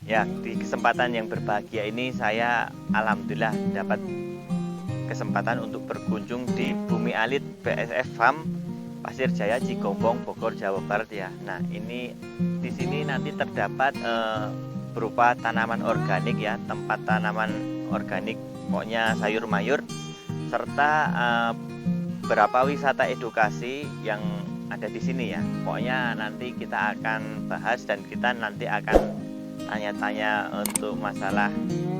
Ya, di kesempatan yang berbahagia ini saya alhamdulillah dapat kesempatan untuk berkunjung di Bumi Alit BSF Farm Pasir Jaya Cigombong Bogor Jawa Barat ya. Nah, ini di sini nanti terdapat berupa tanaman organik ya, tempat tanaman organik, pokoknya sayur mayur serta beberapa wisata edukasi yang ada di sini ya. Pokoknya nanti kita akan bahas dan kita nanti akan tanya-tanya untuk masalah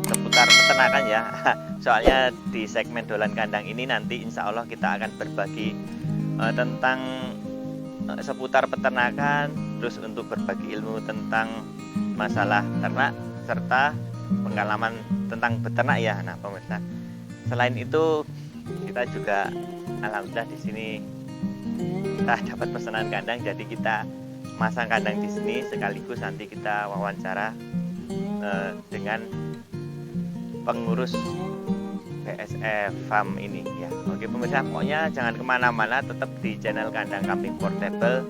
seputar peternakan ya. Soalnya di segmen Dolan Kandang ini nanti insya Allah kita akan berbagi tentang seputar peternakan, terus untuk berbagi ilmu tentang masalah ternak serta pengalaman tentang beternak ya. Nah pemirsa, selain itu kita juga alhamdulillah di sini kita dapat pesanan kandang, jadi kita masang kandang di sini sekaligus nanti kita wawancara dengan pengurus BSF Farm ini ya. Oke pemirsa, pokoknya jangan kemana-mana, tetap di channel Kandang Kambing Portable.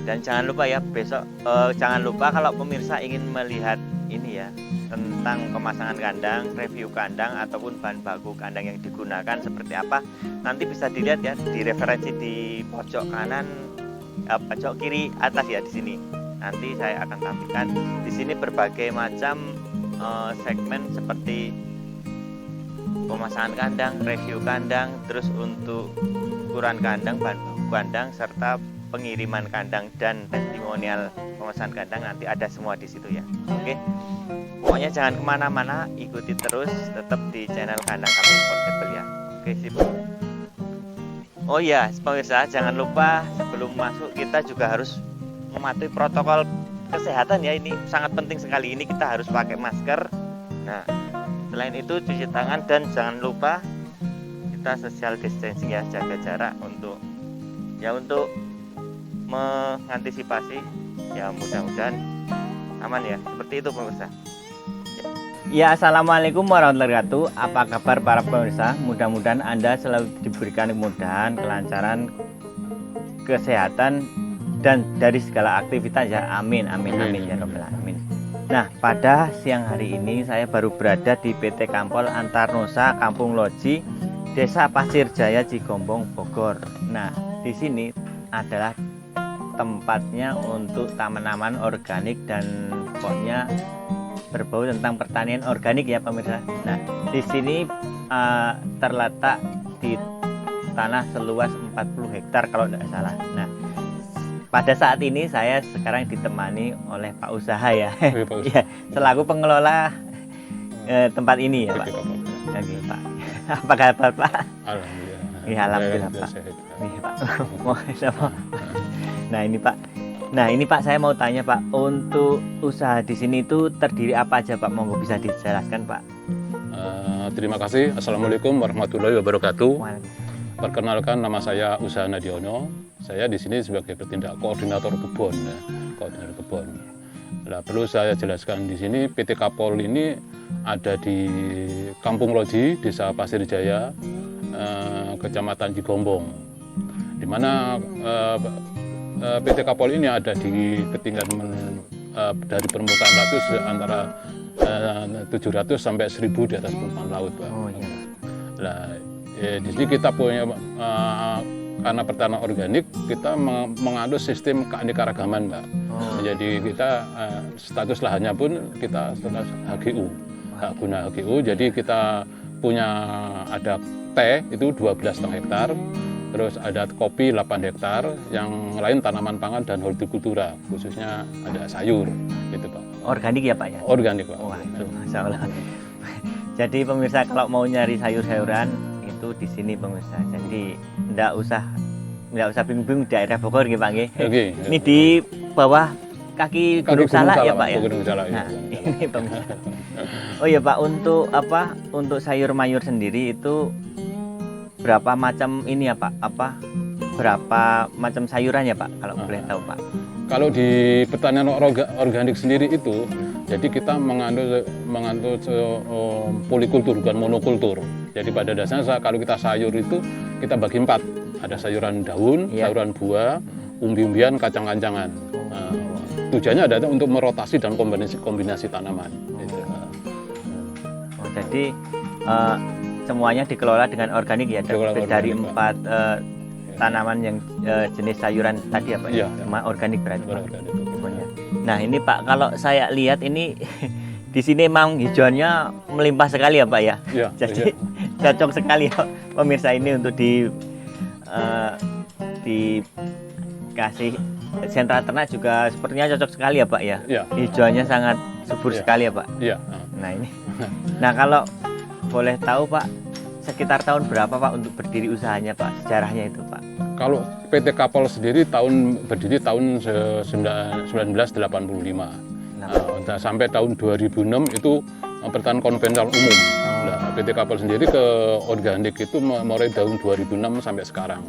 Dan jangan lupa ya besok, jangan lupa kalau pemirsa ingin melihat ini ya tentang pemasangan kandang, review kandang ataupun bahan baku kandang yang digunakan seperti apa, nanti bisa dilihat ya di referensi di pojok kanan, pojok kiri atas ya di sini. Nanti saya akan tampilkan di sini berbagai macam segmen seperti pemasangan kandang, review kandang, terus untuk ukuran kandang, bahan baku kandang, serta pengiriman kandang dan testimonial pemesanan kandang nanti ada semua di situ ya. Oke, pokoknya jangan kemana-mana, ikuti terus, tetap di channel Kandang Kambing Portable ya. Oke sip. Oh ya pemirsa, jangan lupa sebelum masuk kita juga harus mematuhi protokol kesehatan ya. Ini sangat penting sekali, ini kita harus pakai masker. Nah selain itu cuci tangan dan jangan lupa kita social distancing ya, jaga jarak untuk mengantisipasi ya, mudah-mudahan aman ya. Seperti itu pemirsa. Ya, assalamualaikum warahmatullahi wabarakatuh. Apa kabar para pemirsa? Mudah-mudahan Anda selalu diberikan kemudahan, kelancaran, kesehatan dan dari segala aktivitas ya. Amin amin amin ya robbal alamin. Nah, pada siang hari ini saya baru berada di PT Kampol Antarnosa Kampung Loji, Desa Pasir Jaya Cigombong Bogor. Nah, di sini adalah tempatnya untuk tanaman organik dan pokoknya berbau tentang pertanian organik ya pemirsa. Nah di sini terletak di tanah seluas 40 hektar kalau tidak salah. Nah pada saat ini saya sekarang ditemani oleh Pak Usaha ya, ya selaku pengelola tempat ini ya Pak. Oke Pak, apa kabar Pak? Alhamdulillah. Ya, alhamdulillah Pak. Nih Pak, nah ini Pak. Nah ini Pak, saya mau tanya Pak, untuk usaha di sini itu terdiri apa aja Pak? Monggo bisa dijelaskan Pak. Terima kasih. Assalamualaikum warahmatullahi wabarakatuh. Perkenalkan, nama saya Usaha Nadiono. Saya di sini sebagai bertindak koordinator kebun, ya, koordinator kebun. Nah, perlu saya jelaskan di sini PT Kapol ini ada di Kampung Loji, Desa Pasir Jaya, Kecamatan Cigombong, di mana PT Kapol ini ada di ketinggian dari permukaan laut antara 700 sampai 1000 di atas permukaan laut, Pak. Oh iya. Nah, di sini kita punya karena pertanian organik, kita menganut sistem keanekaragaman, Pak. Oh. Jadi kita status lahannya pun kita status HGU, hak guna HGU. Jadi kita punya ada teh itu 12,5 hektar. Terus ada kopi 8 hektar, yang lain tanaman pangan dan hortikultura, khususnya ada sayur, gitu Pak. Organik ya Pak ya? Organik Pak. Wah itu Masya Allah. Jadi pemirsa kalau mau nyari sayur-sayuran itu di sini pemirsa. Jadi nggak usah bingung-bingung daerah Bogor gitu Pak. Oke. Ini di bawah kaki Gunung Salak ya Pak ya? Gunung Salak, nah ya. ini pemirsa. Oh iya Pak, untuk apa? Untuk sayur mayur sendiri itu berapa macam ini ya Pak? Berapa macam sayuran ya Pak kalau boleh tahu Pak? Kalau di pertanian organik sendiri itu, jadi kita mengandung polikultur bukan monokultur. Jadi pada dasarnya kalau kita sayur itu kita bagi 4. Ada sayuran daun, sayuran buah, umbi-umbian, kacang-kacangan. Tujuannya adalah untuk merotasi dan kombinasi tanaman. Gitu. Oh, jadi semuanya dikelola dengan organik ya, Dikelola dari organik, 4 tanaman yang jenis sayuran tadi ya Pak? Iya, Semua organik berarti Pak? Organik. Pokoknya. Nah ini Pak, kalau saya lihat ini di sini memang hijauannya melimpah sekali ya Pak ya. Iya, Jadi cocok sekali ya pemirsa ini untuk dikasih sentra ternak juga sepertinya cocok sekali ya Pak ya. Iya. Hijauannya sangat subur Iya. sekali ya Pak. Iya. Nah ini. Nah kalau boleh tahu Pak, sekitar tahun berapa Pak untuk berdiri usahanya Pak? Sejarahnya itu Pak? Kalau PT Kapol sendiri berdiri tahun 1985. Sampai tahun 2006 itu pertanian konvensional umum. Nah, PT Kapol sendiri ke organik itu mulai tahun 2006 sampai sekarang.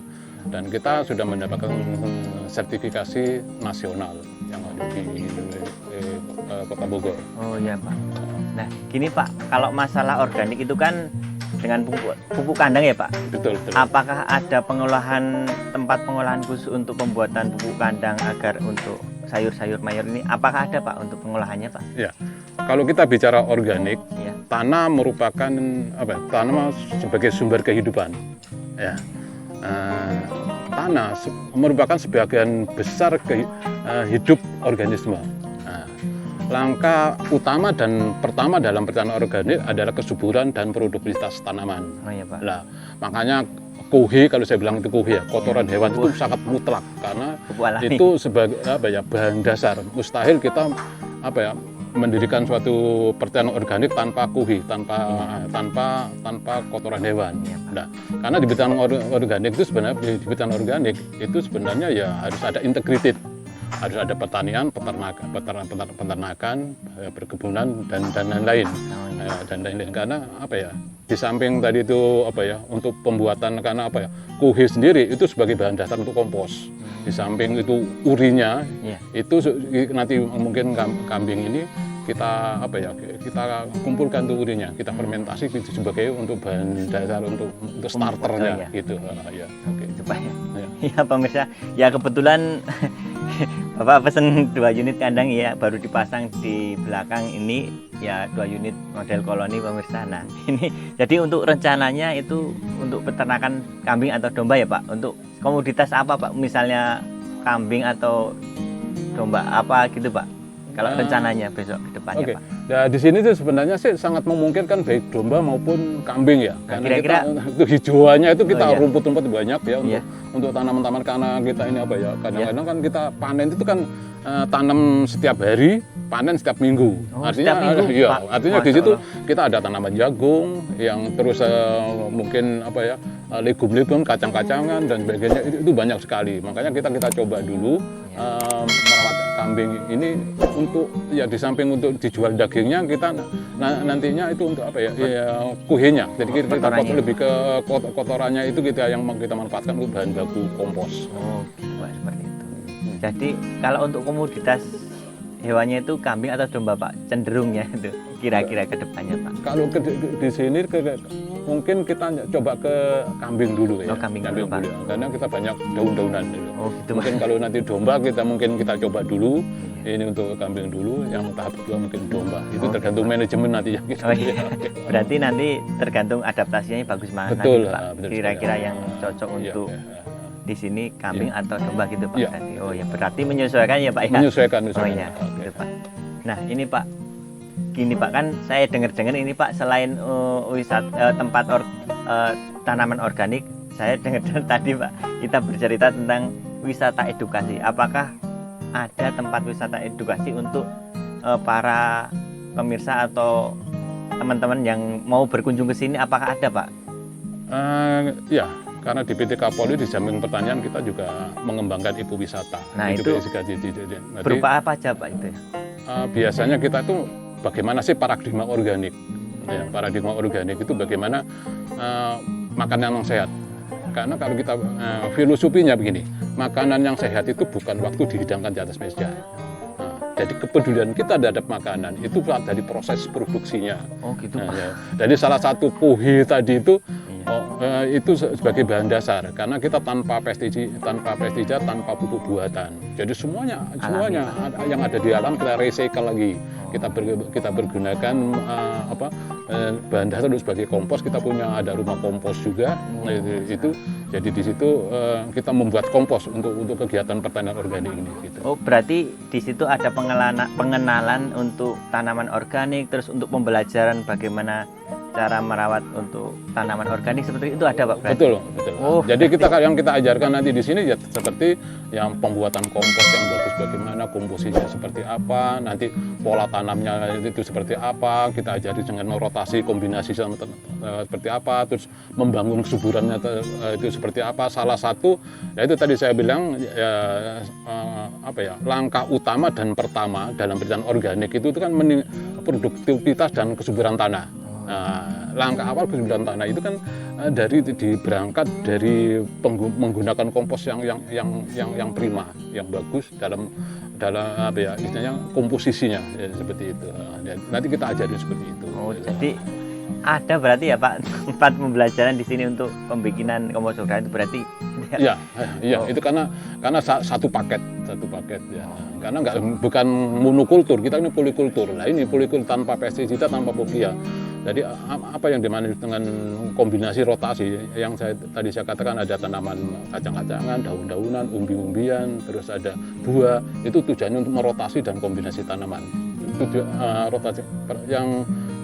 Dan kita sudah mendapatkan sertifikasi nasional yang ada di Kota Bogor. Oh iya Pak. Nah gini Pak, kalau masalah organik itu kan dengan pupuk kandang ya Pak? Betul. Apakah ada tempat pengolahan khusus untuk pembuatan pupuk kandang agar untuk sayur-sayur mayur ini? Apakah ada Pak untuk pengolahannya Pak? Ya, kalau kita bicara organik, Ya. tanah merupakan tanah sebagai sumber kehidupan. Ya, tanah merupakan sebagian besar hidup organisme. Langkah utama dan pertama dalam pertanian organik adalah kesuburan dan produktivitas tanaman. Oh iya Pak. Nah, makanya kuhi, kalau saya bilang itu kuhi ya, kotoran hewan itu sangat mutlak karena Pupuk alami. itu sebagai bahan dasar. Mustahil kita mendirikan suatu pertanian organik tanpa kuhi, tanpa kotoran hewan. Iya, Pak. Nah, karena di pertanian organik itu sebenarnya ya harus ada integrated. Harus ada pertanian, peternakan, perkebunan dan lain-lain. Dan lain-lain karena di samping tadi itu untuk pembuatan karena kuhi sendiri itu sebagai bahan dasar untuk kompos. Di samping itu urinya itu nanti mungkin kambing ini kita kita kumpulkan tuh urinya, kita fermentasi itu sebagai untuk bahan dasar untuk starternya gitu. Oke, supaya ya pemirsa, ya kebetulan Bapak pesen 2 unit kandang ya, baru dipasang di belakang ini ya 2 unit model koloni pemirsa. Nah ini jadi untuk rencananya itu untuk peternakan kambing atau domba ya Pak? Untuk komoditas apa Pak? Misalnya kambing atau domba apa gitu Pak? Kalau rencananya besok ke depannya Pak? Ya di sini tuh sebenarnya sih sangat memungkinkan baik domba maupun kambing ya. Nah, karena kira-kira itu hijauannya itu kita rumput-rumput banyak ya untuk tanaman-tanaman karena kita ini kadang-kadang kan kita panen itu kan tanam setiap hari, panen setiap minggu. Artinya di situ kita ada tanaman jagung yang terus mungkin legum-legum, kacang-kacangan dan sebagainya itu banyak sekali. Makanya kita coba dulu merawat kambing ini untuk di samping untuk dijual dagingnya, kita nantinya itu untuk kuhinya. Jadi kita lebih ke kotorannya itu kita manfaatkan untuk bahan baku kompos. Oh, seperti itu. Jadi kalau untuk komoditas hewannya itu kambing atau domba Pak? Cenderungnya itu kira-kira ke depannya Pak? Kalau di sini mungkin kita coba ke kambing dulu ya. Kambing dulu Pak. Karena kita banyak daun-daunan dulu. Oh, gitu, mungkin kalau nanti domba kita coba dulu. Ini untuk kambing dulu, yang tahap kedua mungkin domba. Itu tergantung manajemen nanti ya. Berarti nanti tergantung adaptasinya bagus mana betul, Pak. Kira-kira yang cocok untuk di sini kambing atau domba gitu Pak. Oh ya, berarti menyesuaikan ya Pak ya. Menyesuaikan. Oh iya, gitu Pak. Nah ini Pak, gini Pak, kan saya dengar-dengar ini Pak, selain tempat tanaman organik, saya dengar tadi Pak kita bercerita tentang wisata edukasi. Apakah ada tempat wisata edukasi untuk para pemirsa atau teman-teman yang mau berkunjung ke sini? Apakah ada Pak? Ya, karena di PT Kapolri di samping pertanian kita juga mengembangkan ekowisata. Nah itu berupa apa aja Pak itu? Biasanya kita tuh bagaimana sih paradigma organik? Ya, paradigma organik itu bagaimana makanan yang sehat. Karena kalau kita filosofinya begini, makanan yang sehat itu bukan waktu dihidangkan di atas meja. Jadi kepedulian kita terhadap makanan itu dari proses produksinya. Oh gitu Pak. Jadi salah satu kuhi tadi itu Itu sebagai bahan dasar karena kita tanpa pestisida, tanpa pupuk buatan. Jadi semuanya yang ada di alam kita recycle lagi. Kita bergunakan bahan dasar sebagai kompos. Kita ada rumah kompos juga. Itu jadi di situ kita membuat kompos untuk kegiatan pertanian organik ini. Gitu. Oh, berarti di situ ada pengenalan untuk tanaman organik, terus untuk pembelajaran bagaimana cara merawat untuk tanaman organik seperti itu ada, Pak? Berarti? Betul. Oh, jadi yang kita ajarkan nanti di sini ya seperti yang pembuatan kompos yang bagus, bagaimana komposisinya seperti apa, nanti pola tanamnya itu seperti apa, kita ajari dengan rotasi kombinasi seperti apa, terus membangun kesuburannya itu seperti apa. Salah satu ya itu tadi saya bilang langkah utama dan pertama dalam pertanian organik itu kan produktivitas dan kesuburan tanah. Nah, langkah awal kesuburan tanah itu kan berangkat dari menggunakan kompos yang prima, yang bagus dalam istilahnya komposisinya ya, seperti itu. Nanti kita ajarin seperti itu. Oh, jadi ada berarti ya, Pak, tempat pembelajaran di sini untuk pembikinan kompos organik itu berarti? Iya, itu karena satu paket ya. Karena bukan monokultur, kita ini polikultur. Nah, ini polikultur tanpa pestisida, tanpa fobia. Jadi apa yang dimaksud dengan kombinasi rotasi yang tadi saya katakan, ada tanaman kacang-kacangan, daun-daunan, umbi-umbian, terus ada buah, itu tujuannya untuk merotasi dan kombinasi tanaman. Rotasi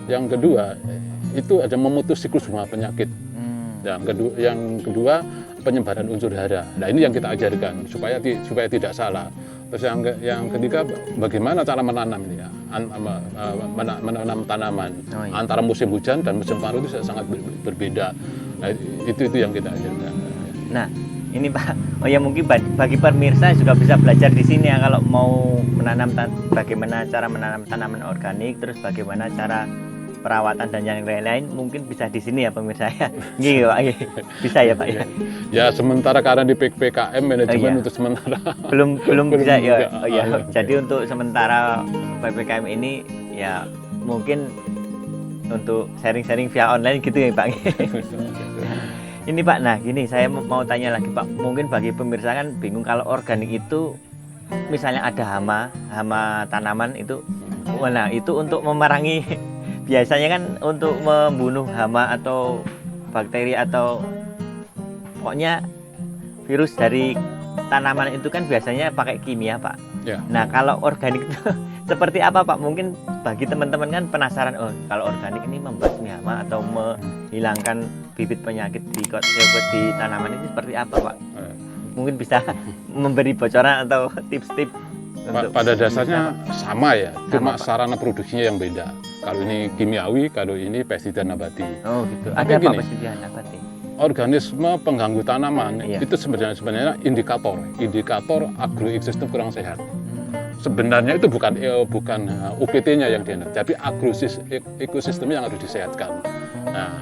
yang kedua itu ada memutus siklus bunga penyakit. Yang kedua penyebaran unsur hara. Nah, ini yang kita ajarkan supaya tidak salah. Terus yang ketiga bagaimana cara menanam ini ya, menanam tanaman. Antara musim hujan dan musim kemarau itu sangat berbeda. Nah, itu yang kita ajarkan. Nah, ini Pak, ya mungkin bagi pemirsa juga bisa belajar di sini ya kalau mau bagaimana cara menanam tanaman organik, terus bagaimana cara perawatan dan yang lain-lain, mungkin bisa di sini ya pemirsa ya. Gitu, Pak. Bisa ya, Pak ya. Ya sementara karena di PKM manajemen untuk sementara belum bisa ya. Oh ya. Jadi untuk sementara PPKM ini ya mungkin untuk sharing-sharing via online gitu ya, Pak. Ini Pak, nah gini saya mau tanya lagi, Pak. Mungkin bagi pemirsa kan bingung kalau organik itu misalnya ada hama tanaman itu, nah itu untuk memerangi. Biasanya kan untuk membunuh hama atau bakteri atau pokoknya virus dari tanaman itu kan biasanya pakai kimia, Pak. Ya. Nah, kalau organik itu seperti apa, Pak? Mungkin bagi teman-teman kan penasaran, oh kalau organik ini membasmi hama atau menghilangkan bibit penyakit di tanaman ini seperti apa, Pak? Mungkin bisa memberi bocoran atau tips-tips. Pada dasarnya sama ya, cuma sarana produksinya yang beda. Kalau ini kimiawi, kalau ini pestisida nabati. Oh gitu. Ada apa pestisida nabati? Organisme pengganggu tanaman itu sebenarnya indikator agroekosistem kurang sehat. Sebenarnya itu bukan UPT-nya yang dianggap, tapi ekosistemnya yang harus disehatkan. Nah,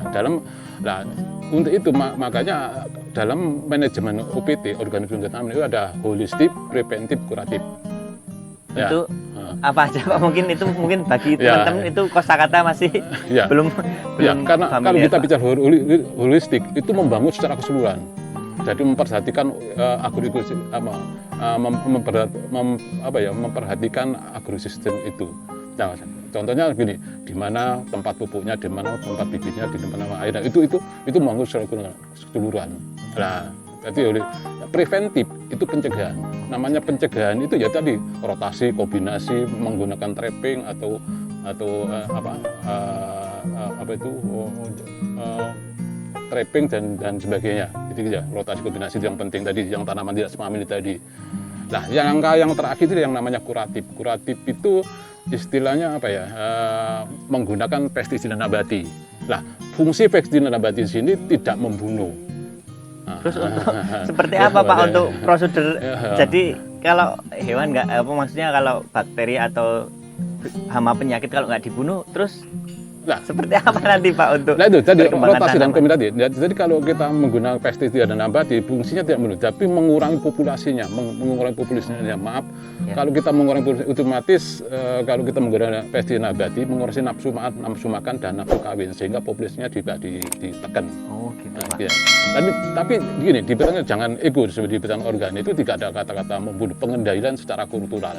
untuk itu makanya dalam manajemen UPT organisme tanaman itu ada holistik, preventif, kuratif. Itu apa aja, Pak? Mungkin bagi teman-teman itu kosakata masih belum karena kalau kita bicara holistik itu membangun secara keseluruhan. Jadi memperhatikan memperhatikan agrosistem itu. Nah, contohnya begini, di mana tempat pupuknya, di mana tempat bibitnya, di mana airnya, itu membangun secara keseluruhan. Nah, jadi preventif itu pencegahan. Namanya pencegahan itu ya tadi rotasi, kombinasi, menggunakan trapping atau trapping dan sebagainya. Itu ya rotasi, kombinasi itu yang penting tadi, yang tanaman tidak semamili tadi. Nah, yang terakhir itu yang namanya kuratif. Kuratif itu istilahnya menggunakan pestisida nabati. Nah, fungsi pestisida nabati di sini tidak membunuh. Terus untuk seperti apa, Pak, untuk prosedur? Jadi kalau hewan maksudnya kalau bakteri atau hama penyakit kalau nggak dibunuh, terus Nah, seperti apa nanti Pak untuk nah itu tadi perkembangan rotasi dan tanaman? kombinasi tadi. Ya, jadi kalau kita menggunakan pestisida dan nabati, fungsinya tidak melulu, tapi mengurangi populasinya, mengurangi populasinya. Maaf, Ya. kalau kita mengurangi populasi, otomatis kalau kita menggunakan pestisida nabati, mengurangi nafsu makan dan nafsu kawin, sehingga populasinya juga ditekan. Oh gitu Nah, Pak. ya. Tapi gini, di bidang jangan ego, di bidang organik itu tidak ada kata-kata membunuh, pengendalian secara kultural.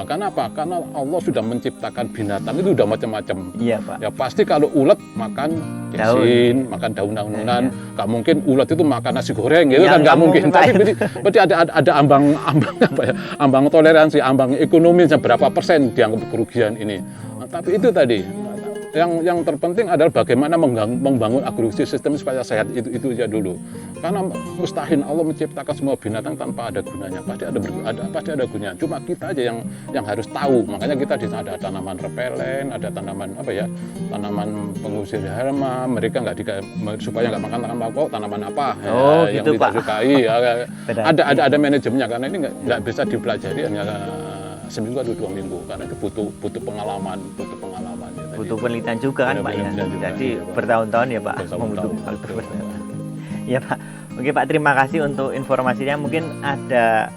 Karena apa? Karena Allah sudah menciptakan binatang itu sudah macam-macam. Iya Pak. Ya pasti kalau ulet makan kesin, makan daun-daunan, nggak mungkin ulet itu makan nasi goreng gitu Ya, kan nggak mungkin. Pak. Tapi berarti ada ambang apa ya? Ambang toleransi, ambang ekonomi berapa persen dianggap kerugian ini. Nah, tapi itu tadi yang terpenting adalah bagaimana membangun agrosistem supaya sehat itu aja dulu. Karena mustahil Allah menciptakan semua binatang tanpa ada gunanya. Pasti ada gunanya. Cuma kita aja yang harus tahu. Makanya kita di sana ada tanaman repelen, ada tanaman tanaman pengusir hama. Mereka supaya nggak makan tanaman apa yang gitu, tidak Pak. sukai. Ya. Ada manajemennya karena ini nggak bisa dipelajari hanya seminggu atau 2 minggu karena itu butuh pengalaman. Butuh penelitian juga kan Pak ya. Jadi bertahun-tahun ya Pak. Membutuhkan waktu bertahun-tahun. Ya Pak. Oke Pak, terima kasih untuk informasinya. Mungkin ada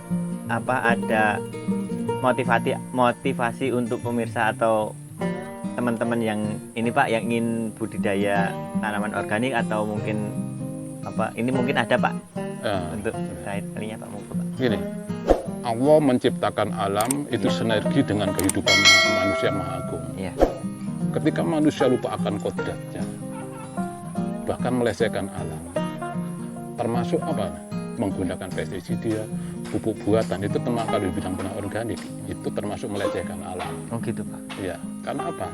motivasi untuk pemirsa atau teman-teman yang ini Pak yang ingin budidaya tanaman organik atau mungkin ini mungkin ada Pak untuk terkait kalinya Pak monggo Pak. Gini, Allah menciptakan alam itu sinergi dengan kehidupan manusia maha agung. Iya. Ketika manusia lupa akan kodratnya, bahkan melecehkan alam, termasuk menggunakan pestisida, pupuk buatan itu termasuk kalau di bidang organik itu termasuk melecehkan alam. Oh gitu Pak. Iya, karena apa?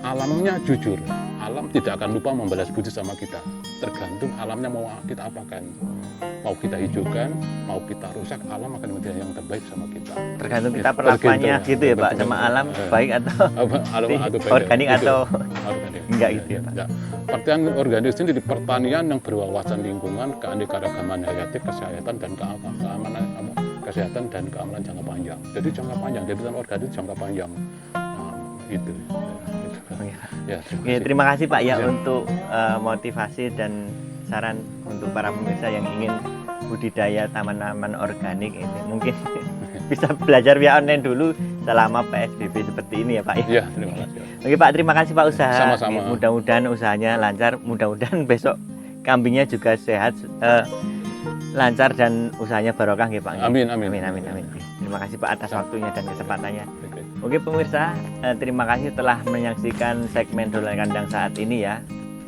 Alamnya jujur, alam tidak akan lupa membalas budi sama kita. Tergantung alamnya mau kita apakan. Mau kita hijaukan, mau kita rusak, alam akan menjadi yang terbaik sama kita. Tergantung kita perlakuannya gitu ya Pak, sama alam baik atau organik atau enggak gitu ya Pak. Ya. Pertanian organik ini di pertanian yang berwawasan lingkungan, keanekaragaman hayati, kesehatan dan keamanan jangka panjang. Jadi jangka panjang, jadi organik jangka panjang. Itu. Ya, terima kasih Pak ya untuk motivasi dan saran untuk para pemirsa yang ingin budidaya tanaman organik ini. Mungkin bisa belajar via online dulu selama PSBB seperti ini ya Pak ya. Iya, terima kasih. Oke Pak, terima kasih Pak usaha. Sama-sama. Mudah-mudahan usahanya lancar, mudah-mudahan besok kambingnya juga sehat, lancar dan usahanya barokah ya Pak. Amin. Terima kasih Pak atas waktunya dan kesempatannya. Oke pemirsa, terima kasih telah menyaksikan segmen Dolan Kandang saat ini ya.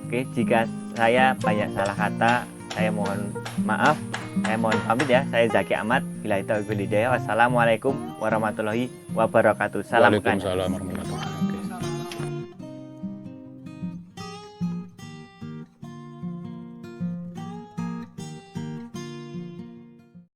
Oke, jika saya banyak salah kata, saya mohon maaf. Saya mohon pamit ya. Saya Zaki Ahmad. Wassalamualaikum warahmatullahi wabarakatuh. Salam kandang. Waalaikumsalam warahmatullahi wabarakatuh.